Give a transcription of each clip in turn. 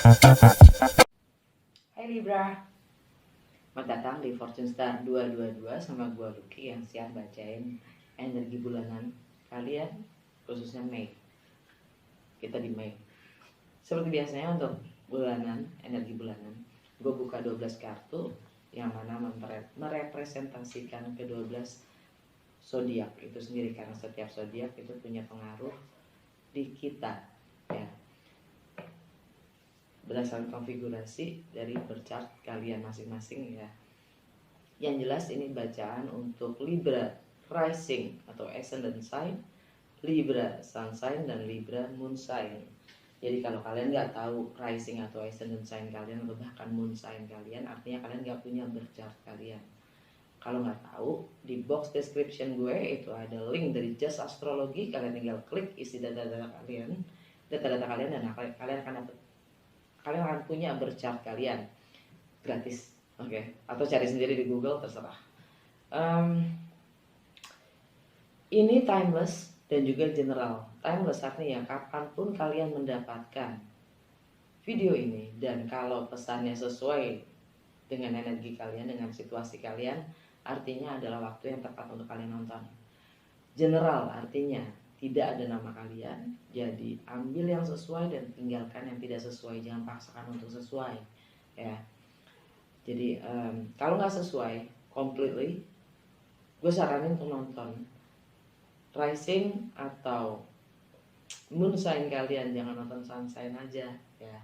Hai Libra, selamat datang di Fortune Star 222 sama gua Lucky yang siap bacain energi bulanan kalian, khususnya Mei. Kita di Mei. Seperti biasanya untuk bulanan, energi bulanan, gue buka 12 kartu yang mana merepresentasikan ke-12 zodiak itu sendiri, karena setiap zodiak itu punya pengaruh di kita ya, berdasarkan konfigurasi dari berchart kalian masing-masing ya. Yang jelas ini bacaan untuk Libra rising atau ascendant sign, Libra sun sign, dan Libra moon sign. Jadi kalau kalian nggak tahu rising atau ascendant sign kalian atau bahkan moon sign kalian, artinya kalian nggak punya berchart kalian. Kalau nggak tahu, di box description gue itu ada link dari Just Astrology. Kalian tinggal klik isi data-data kalian, dan kalian akan punya berchart kalian gratis, oke? Atau cari sendiri di Google, terserah. Ini timeless dan juga general. Timeless artinya kapanpun kalian mendapatkan video ini, dan kalau pesannya sesuai dengan energi kalian, dengan situasi kalian, artinya adalah waktu yang tepat untuk kalian nonton. General artinya tidak ada nama kalian, jadi ambil yang sesuai dan tinggalkan yang tidak sesuai. Jangan paksakan untuk sesuai ya. Jadi kalau nggak sesuai completely, gue saranin untuk nonton rising atau moon sign kalian, jangan nonton sun sign aja ya,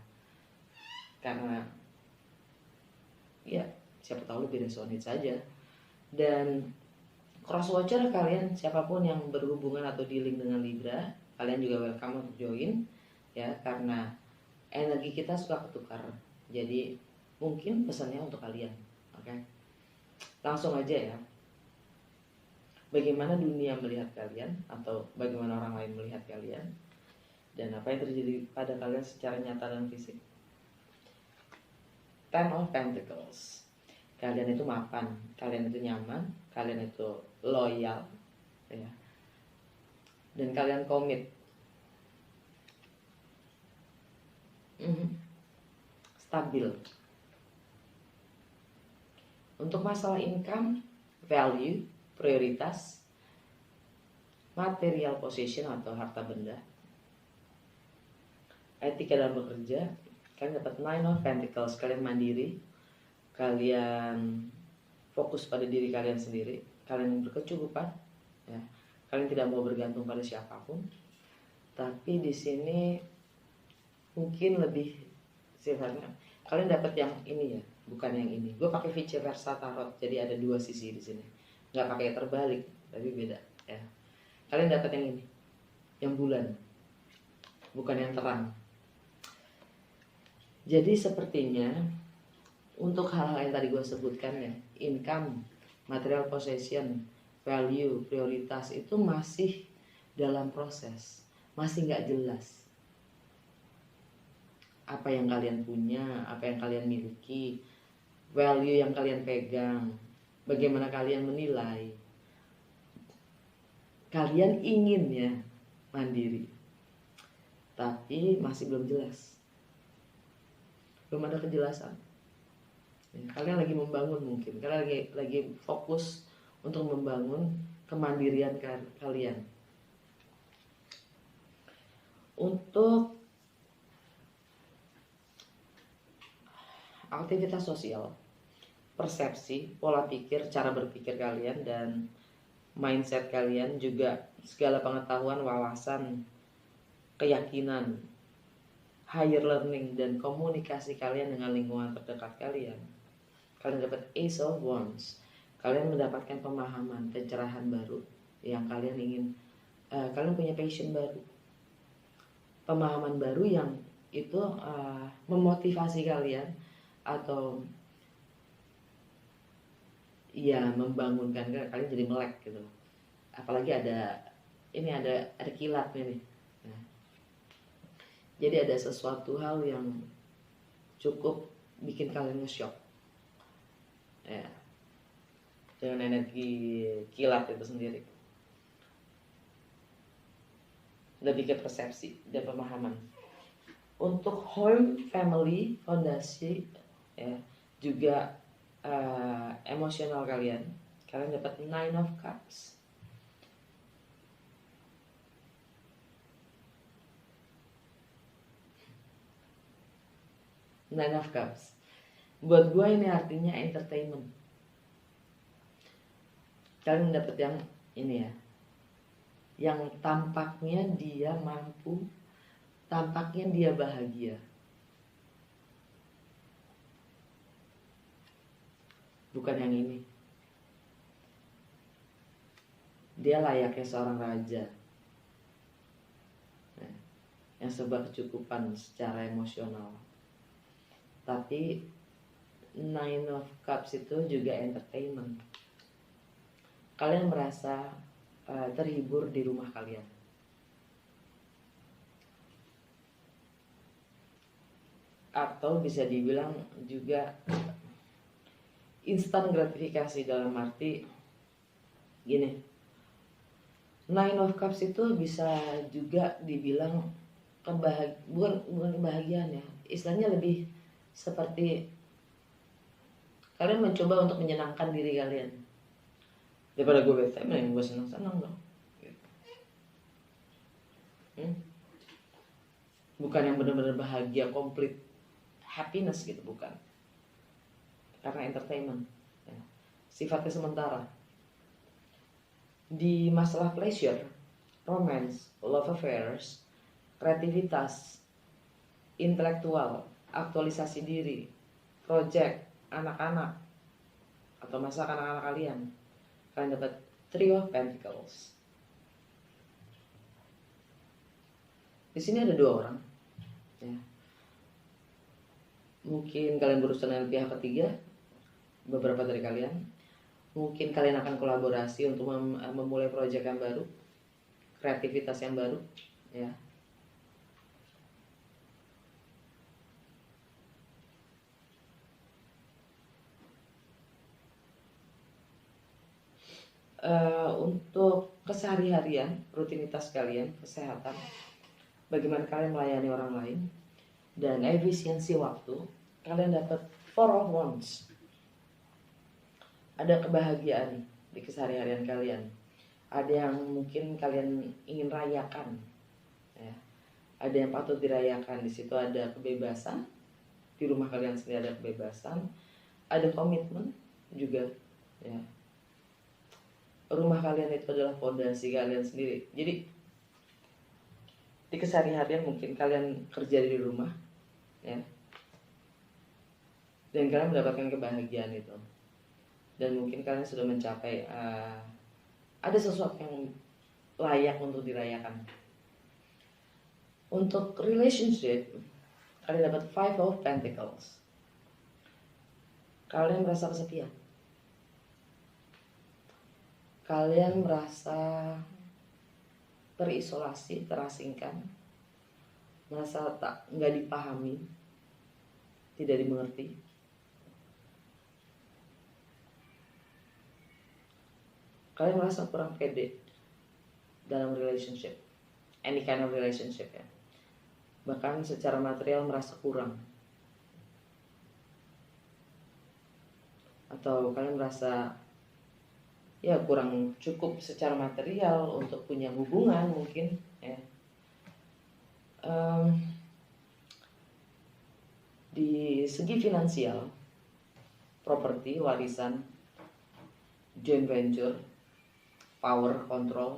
karena ya siapa tahu lebih resonate saja. Dan cross watcher kalian siapapun yang berhubungan atau dealing dengan Libra, kalian juga welcome untuk join ya, karena energi kita suka ketukar. Jadi mungkin pesannya untuk kalian. Oke. Langsung aja ya. Bagaimana dunia melihat kalian atau bagaimana orang lain melihat kalian, dan apa yang terjadi pada kalian secara nyata dan fisik. Ten of Pentacles. Kalian itu mapan, kalian itu nyaman, kalian itu loyal ya, dan kalian komit. Stabil. Untuk masalah income, value, prioritas, material possession atau harta benda, etika dalam bekerja, kalian dapat Nine of Pentacles. Kalian mandiri, kalian fokus pada diri kalian sendiri, kalian berkecukupan ya, kalian tidak mau bergantung pada siapapun. Tapi di sini mungkin lebih sifatnya kalian dapat yang ini ya, bukan yang ini. Gue pakai vice versa tarot, jadi ada dua sisi di sini, nggak pakai terbalik tapi beda ya. Kalian dapat yang ini, yang bulan, bukan yang terang. Jadi sepertinya untuk hal-hal yang tadi gue sebutkan ya, income, material possession, value, prioritas, itu masih dalam proses, masih nggak jelas apa yang kalian punya, apa yang kalian miliki, value yang kalian pegang, bagaimana kalian menilai. Kalian ingin ya mandiri, tapi masih belum jelas, belum ada kejelasan. Kalian lagi membangun, mungkin kalian lagi fokus untuk membangun kemandirian kalian. Untuk aktivitas sosial, persepsi, pola pikir, cara berpikir kalian, dan mindset kalian, juga segala pengetahuan, wawasan, keyakinan, higher learning, dan komunikasi kalian dengan lingkungan terdekat kalian. Kalian dapat Ace of Wands. Kalian mendapatkan pemahaman, pencerahan baru yang kalian ingin. Kalian punya passion baru, pemahaman baru yang itu memotivasi kalian atau ya membangunkan kalian jadi melek gitu. Apalagi ada ini, ada kilatnya nih. Nah, jadi ada sesuatu hal yang cukup bikin kalian nge-shock ya, dengan energi kilat itu sendiri. Lebih ke persepsi dan pemahaman. Untuk home, family, fondasi, ya, juga emosional kalian dapat Nine of Cups. Nine of Cups. Buat gue ini artinya entertainment. Kalian dapat yang ini ya, yang tampaknya dia mampu, tampaknya dia bahagia. Bukan yang ini. Dia layaknya seorang raja, yang serba kecukupan secara emosional. Tapi Nine of Cups itu juga entertainment. Kalian merasa terhibur di rumah kalian. Atau bisa dibilang juga instant gratifikasi, dalam arti gini. Nine of Cups itu bisa juga dibilang bukan kebahagiaan ya. Istilahnya lebih seperti kalian mencoba untuk menyenangkan diri kalian. Daripada gue bete, mending gue senang-senang dong. Bukan yang benar-benar bahagia, komplit happiness gitu, bukan. Karena entertainment ya, sifatnya sementara. Di masalah pleasure, romance, love affairs, kreativitas, intelektual, aktualisasi diri, project, anak-anak, atau masa anak-anak kalian dapat Three of Pentacles. Di sini ada dua orang ya. Mungkin kalian berurusan dengan pihak ketiga, beberapa dari kalian. Mungkin kalian akan kolaborasi untuk memulai proyek yang baru, kreativitas yang baru ya. Untuk kesehari-harian, rutinitas kalian, kesehatan, bagaimana kalian melayani orang lain, dan efisiensi waktu, kalian dapat Four of Wands. Ada kebahagiaan di kesehari-harian kalian. Ada yang mungkin kalian ingin rayakan ya. Ada yang patut dirayakan. Di situ ada kebebasan. Di rumah kalian sendiri ada kebebasan. Ada komitmen juga ya. Rumah kalian itu adalah fondasi kalian sendiri. Jadi di kesehari-harian mungkin kalian kerja di rumah ya, dan kalian mendapatkan kebahagiaan itu. Dan mungkin kalian sudah mencapai ada sesuatu yang layak untuk dirayakan. Untuk relationship, kalian dapat Five of Pentacles. Kalian merasa kesepian. Kalian merasa terisolasi, terasingkan, merasa nggak dipahami, tidak dimengerti. Kalian merasa kurang pede dalam relationship, any kind of relationship ya. Bahkan secara material merasa kurang. Atau kalian merasa ya kurang cukup secara material untuk punya hubungan mungkin ya. Di segi finansial, properti, warisan, joint venture, power, control,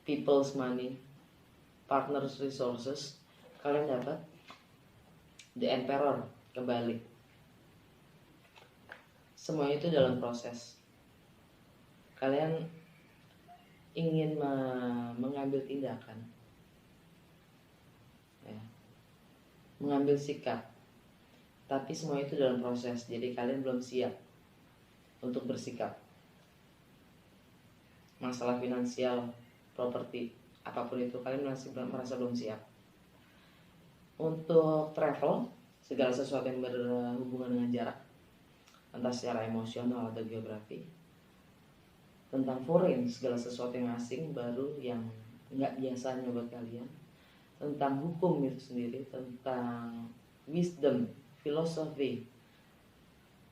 people's money, partners resources, kalian dapat The Emperor kembali. Semua itu dalam proses. Kalian ingin mengambil tindakan ya, mengambil sikap, tapi semua itu dalam proses. Jadi kalian belum siap untuk bersikap. Masalah finansial, properti, apapun itu kalian masih merasa belum siap. Untuk travel, segala sesuatu yang berhubungan dengan jarak, entah secara emosional atau geografi. Tentang foreign, segala sesuatu yang asing, baru, yang nggak biasanya buat kalian. tentang hukum itu sendiri, tentang wisdom, filosofi,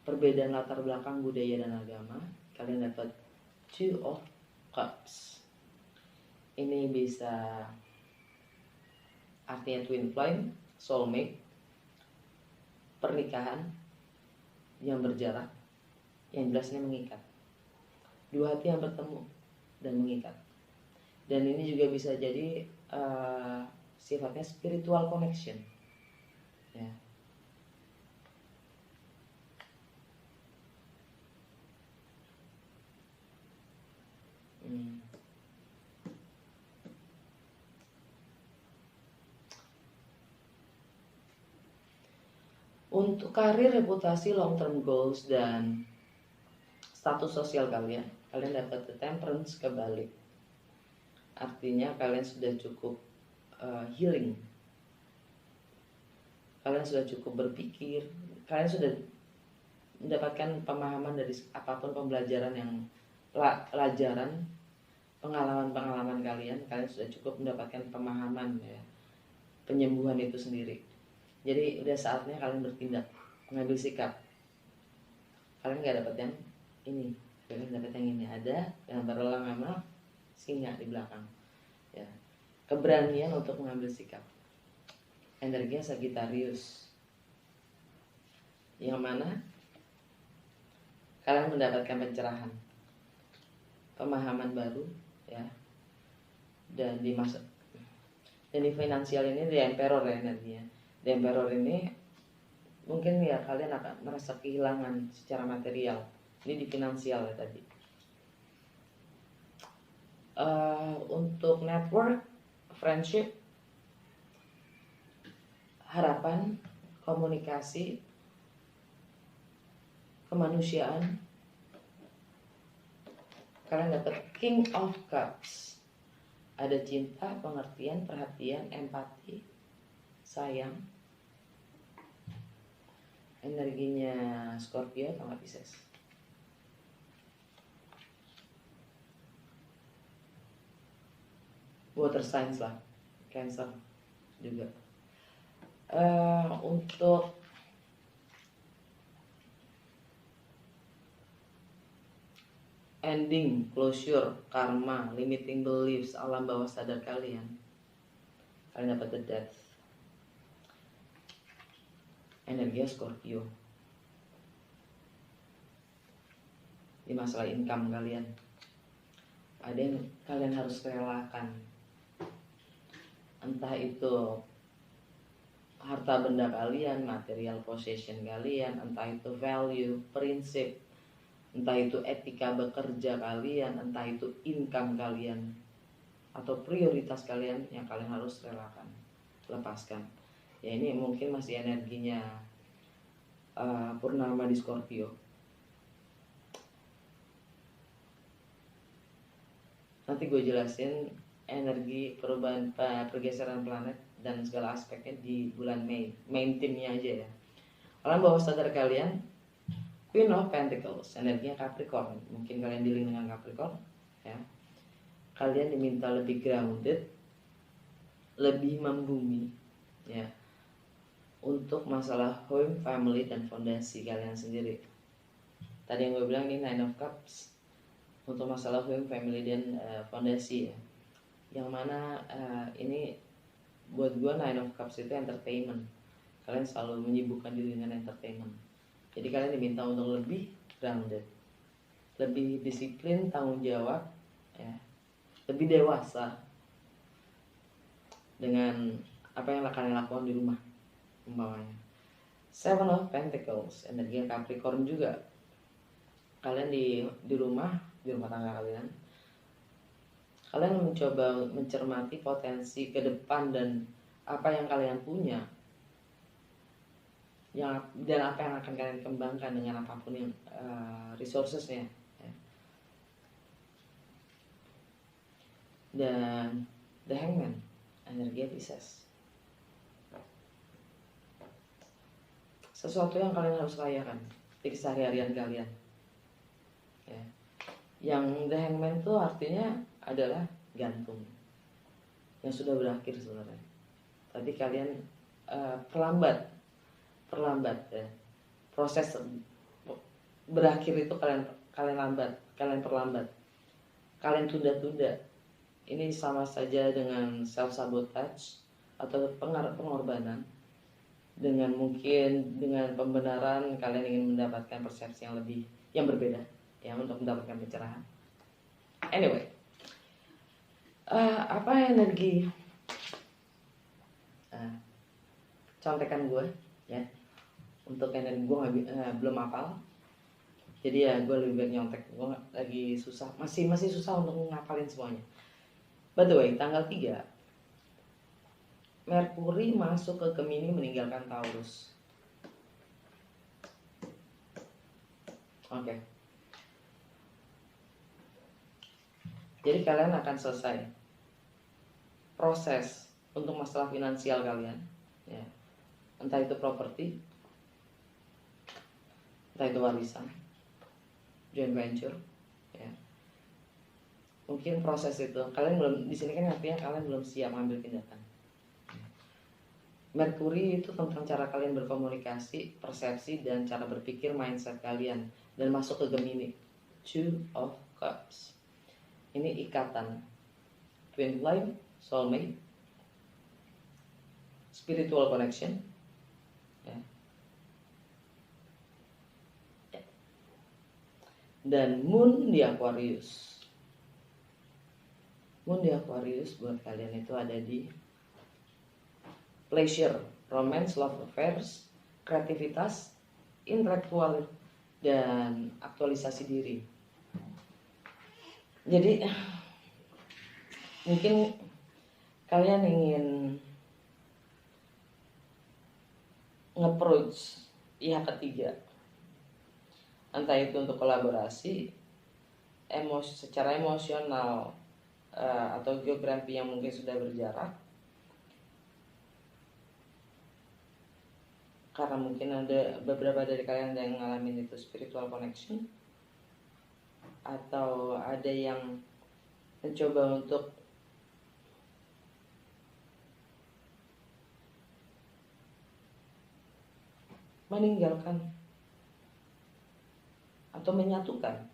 perbedaan latar belakang budaya dan agama, kalian dapat Two of Cups. Ini bisa artinya twin flame, soulmate, pernikahan yang berjarak, yang jelasnya mengikat. Dua hati yang bertemu dan mengikat. Dan ini juga bisa jadi sifatnya spiritual connection, ya. Untuk karir, reputasi, long term goals, dan status sosial kalian dapat the temperance kebalik. Artinya kalian sudah cukup healing, kalian sudah cukup berpikir, kalian sudah mendapatkan pemahaman dari apapun pembelajaran yang pelajaran, pengalaman kalian sudah cukup mendapatkan pemahaman, ya, penyembuhan itu sendiri. Jadi udah saatnya kalian bertindak, mengambil sikap. Kalian nggak dapat yang ini, kalian dapat yang ini. Ada yang berulang sama singa di belakang, ya, keberanian untuk mengambil sikap. Energinya Sagittarius, yang mana kalian mendapatkan pencerahan, pemahaman baru, ya, dan di masa dan di finansial ini di Emperor, ya, energinya. Di Emperor ini mungkin ya kalian akan merasa kehilangan secara material. Ini di finansial, ya, tadi. Untuk network, friendship, harapan, komunikasi, kemanusiaan, kalian dapat King of Cups. Ada cinta, pengertian, perhatian, empati, sayang. Energinya Scorpio sama Pisces. Water signs lah, Cancer juga. Untuk ending, closure, karma, limiting beliefs, alam bawah sadar kalian dapat the Death. Energi Scorpio. Di masalah income kalian, ada yang kalian harus relakan, entah itu harta benda kalian, material possession kalian, entah itu value, prinsip, entah itu etika bekerja kalian, entah itu income kalian, atau prioritas kalian yang kalian harus relakan, lepaskan. Ya, ini mungkin masih energinya purnama di Scorpio. Nanti gue jelasin energi perubahan, pergeseran planet dan segala aspeknya di bulan Mei. Main timnya aja, ya. Alam bawah sadar kalian, Queen of Pentacles, energinya Capricorn. Mungkin kalian dealing dengan Capricorn, ya. Kalian diminta lebih grounded, lebih membumi, ya, untuk masalah home, family, dan fondasi kalian sendiri. Tadi yang gue bilang ini Nine of Cups untuk masalah home, family, dan fondasi, ya. Yang mana ini buat gue Nine of Cups itu entertainment. Kalian selalu menyibukkan diri dengan entertainment. Jadi kalian diminta untuk lebih grounded, lebih disiplin, tanggung jawab, ya, lebih dewasa dengan apa yang kalian lakukan di rumah, umpamanya. Seven of Pentacles, energi Capricorn juga. Kalian di rumah tangga kalian mencoba mencermati potensi ke depan dan apa yang kalian punya, dan apa yang akan kalian kembangkan dengan apapun yang resourcesnya, ya. Dan The Hangman, energi Pisces. Sesuatu yang kalian harus rayakan di keseharian kalian, ya. Yang The Hangman itu artinya adalah gantung yang sudah berakhir sebenarnya, tapi kalian perlambat ya. Proses berakhir itu kalian lambat, kalian perlambat, kalian tunda-tunda. Ini sama saja dengan self sabotage atau pengorbanan. Dengan pembenaran kalian ingin mendapatkan persepsi yang berbeda ya, untuk mendapatkan pencerahan. Anyway, apa energi contekan gue ya, untuk energi gue belum hafal, jadi ya gue lebih baik nyontek. Gue lagi susah, masih susah untuk ngapalin semuanya. By the way, tanggal 3 Merkuri masuk ke Gemini meninggalkan Taurus. Oke. Jadi kalian akan selesai proses untuk masalah finansial kalian ya. Entah itu properti, entah itu warisan, joint venture ya. Mungkin proses itu kalian belum, di sini kan artinya kalian belum siap mengambil tindakan. Merkuri itu tentang cara kalian berkomunikasi, persepsi, dan cara berpikir, mindset kalian. Dan masuk ke Gemini, 2 of Cups. Ini ikatan, twin flame, soulmate, spiritual connection ya. Dan Moon di Aquarius. Moon di Aquarius buat kalian itu ada di pleasure, romance, love affairs, kreativitas, intelektual, dan aktualisasi diri. Jadi mungkin kalian ingin nge-approach pihak ketiga, entah itu untuk kolaborasi, secara emosional, atau geografi yang mungkin sudah berjarak. Karena mungkin ada beberapa dari kalian yang ngalamin itu spiritual connection, atau ada yang mencoba untuk meninggalkan atau menyatukan.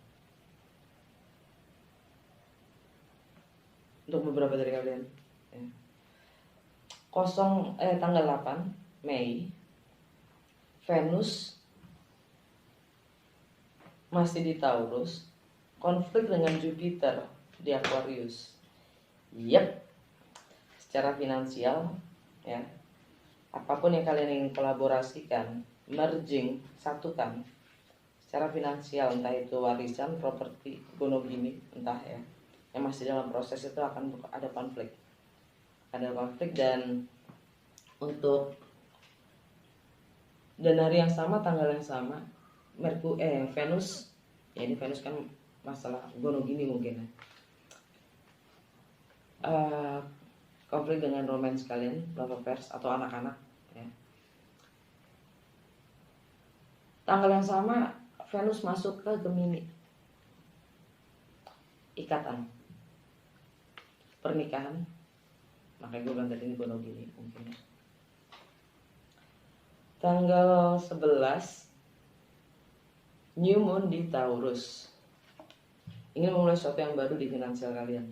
Untuk beberapa dari kalian ya. Tanggal 8 Mei Venus masih di Taurus, konflik dengan Jupiter di Aquarius. Yep, secara finansial ya, apapun yang kalian ingin kolaborasikan, merging, satukan secara finansial, entah itu warisan, properti, gonogini, entah ya, yang masih dalam proses itu akan ada konflik. Dan untuk hari yang sama, tanggal yang sama, Venus ya, ini Venus kan masalah gonogini mungkin ya. Konflik dengan romance kalian, love affairs atau anak-anak ya. Tanggal yang sama Venus masuk ke Gemini, ikatan, pernikahan, makanya gue bilang tadi ini gonogini mungkin ya. Tanggal 11 New Moon di Taurus, ingin memulai sesuatu yang baru di finansial kalian,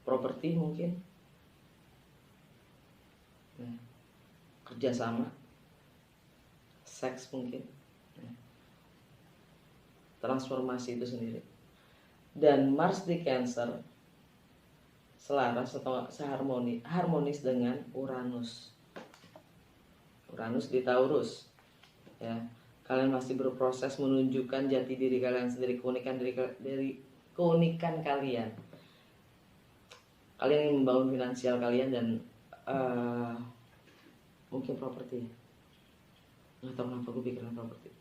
properti mungkin nah, kerjasama, seks mungkin nah, transformasi itu sendiri. Dan Mars di Cancer selaras atau harmonis dengan Uranus di Taurus ya. Kalian masih berproses menunjukkan jati diri kalian sendiri, keunikan kalian. Kalian ingin membangun finansial kalian dan mungkin properti. Nggak tahu kenapa gue pikiran properti.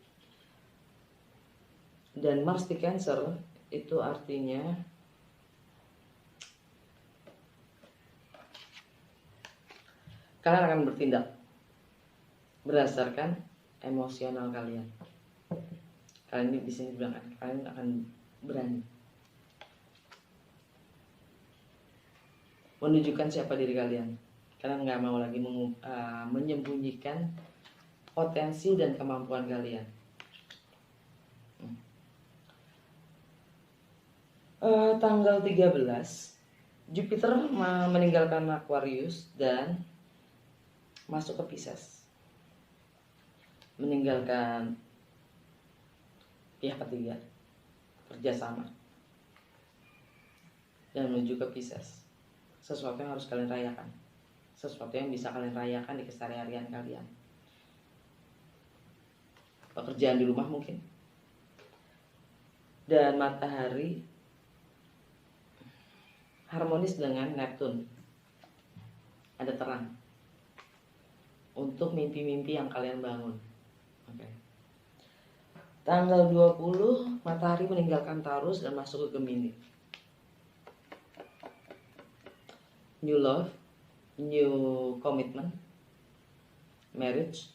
Dan Mars di Cancer itu artinya kalian akan bertindak berdasarkan emosional kalian. Kalian di sini bilang kalian akan berani menunjukkan siapa diri kalian Kalian nggak mau lagi menyembunyikan potensi dan kemampuan kalian. Tanggal 13 Jupiter meninggalkan Aquarius dan masuk ke Pisces, meninggalkan pihak ketiga, kerjasama, dan menuju ke Pisces. Sesuatu yang harus kalian rayakan, sesuatu yang bisa kalian rayakan di keseharian kalian. Pekerjaan di rumah mungkin. Dan matahari harmonis dengan Neptune. Ada terang untuk mimpi-mimpi yang kalian bangun. Oke. Tanggal 20 matahari meninggalkan Taurus dan masuk ke Gemini. New love, new commitment, marriage.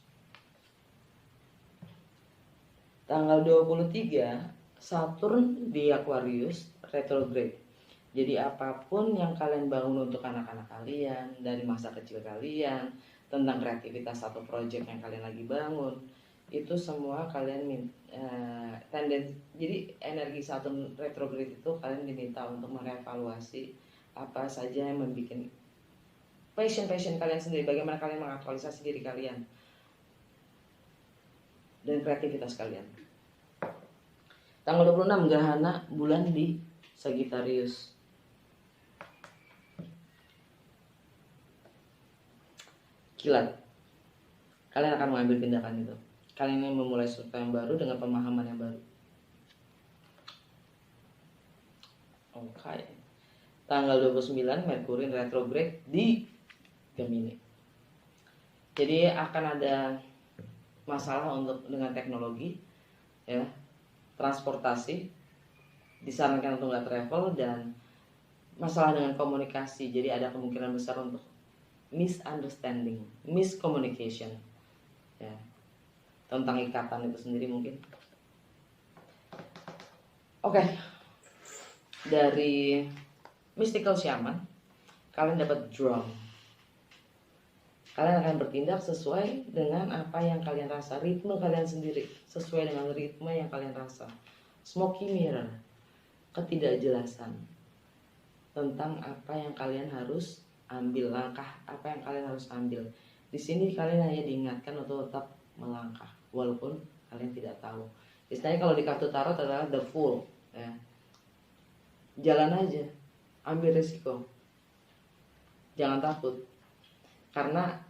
Tanggal 23 Saturn di Aquarius retrograde. Jadi apapun yang kalian bangun untuk anak-anak kalian dari masa kecil kalian, tentang kreativitas atau proyek yang kalian lagi bangun, itu semua kalian jadi energi Saturn retrograde itu kalian diminta untuk mengevaluasi apa saja yang membuat passion kalian sendiri, bagaimana kalian mengaktualisasi diri kalian dan kreativitas kalian. Tanggal 26 gerhana bulan di Sagittarius. Kilat. Kalian akan mengambil tindakan itu. Kalian ingin memulai sesuatu yang baru dengan pemahaman yang baru. Oke. Tanggal 29 Merkurius retrograde di Gemini. Jadi akan ada masalah dengan teknologi, ya, transportasi, disarankan untuk nggak travel, dan masalah dengan komunikasi. Jadi ada kemungkinan besar untuk misunderstanding, miscommunication, ya, tentang ikatan itu sendiri mungkin. Oke. Dari mystical shaman kalian dapat drum. Kalian akan bertindak sesuai dengan apa yang kalian rasa, ritme kalian sendiri, sesuai dengan ritme yang kalian rasa. Smoky mirror, ketidakjelasan tentang apa yang kalian harus ambil, langkah apa yang kalian harus ambil. Di sini kalian hanya diingatkan untuk tetap melangkah walaupun kalian tidak tahu. Istilahnya kalau di kartu tarot adalah the fool, ya. Jalan aja, ambil risiko, jangan takut, karena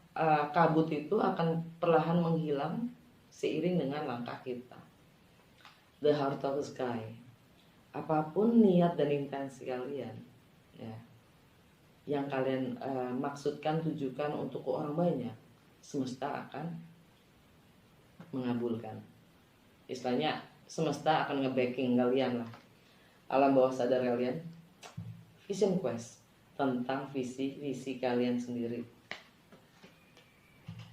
kabut itu akan perlahan menghilang seiring dengan langkah kita. The heart of the sky, apapun niat dan intensi kalian, ya, yang kalian maksudkan, tujukan untuk orang banyak, semesta akan mengabulkan. Istilahnya semesta akan nge-backing kalian lah, alam bawah sadar kalian, vision quest tentang visi kalian sendiri.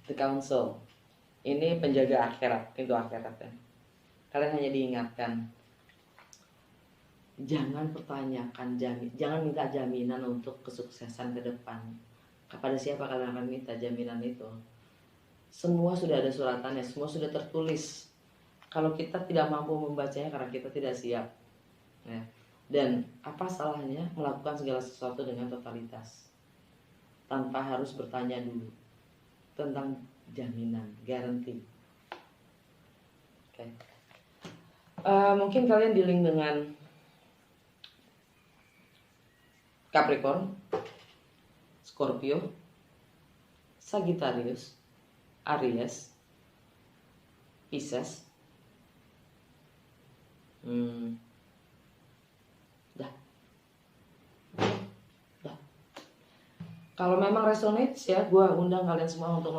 The Council, ini penjaga akhirat, pintu akhirat, ya. Kalian hanya diingatkan, jangan pertanyakan jangan minta jaminan untuk kesuksesan ke depan. Kepada siapa kalian akan minta jaminan itu? Semua sudah ada suratannya, semua sudah tertulis. Kalau kita tidak mampu membacanya karena kita tidak siap, ya. Dan apa salahnya melakukan segala sesuatu dengan totalitas tanpa harus bertanya dulu tentang jaminan, garansi. Oke. Mungkin kalian dealing dengan Capricorn, Scorpio, Sagittarius, Aries, Pisces. Kalau memang resonates, ya, gue undang kalian semua untuk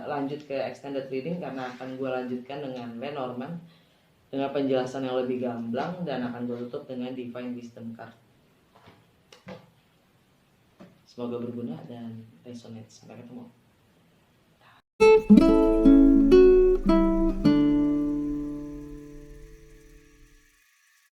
lanjut ke extended reading, karena akan gue lanjutkan dengan Lenormand dengan penjelasan yang lebih gamblang, dan akan gue tutup dengan Divine Wisdom card. Semoga berguna dan resonates. Sampai ketemu.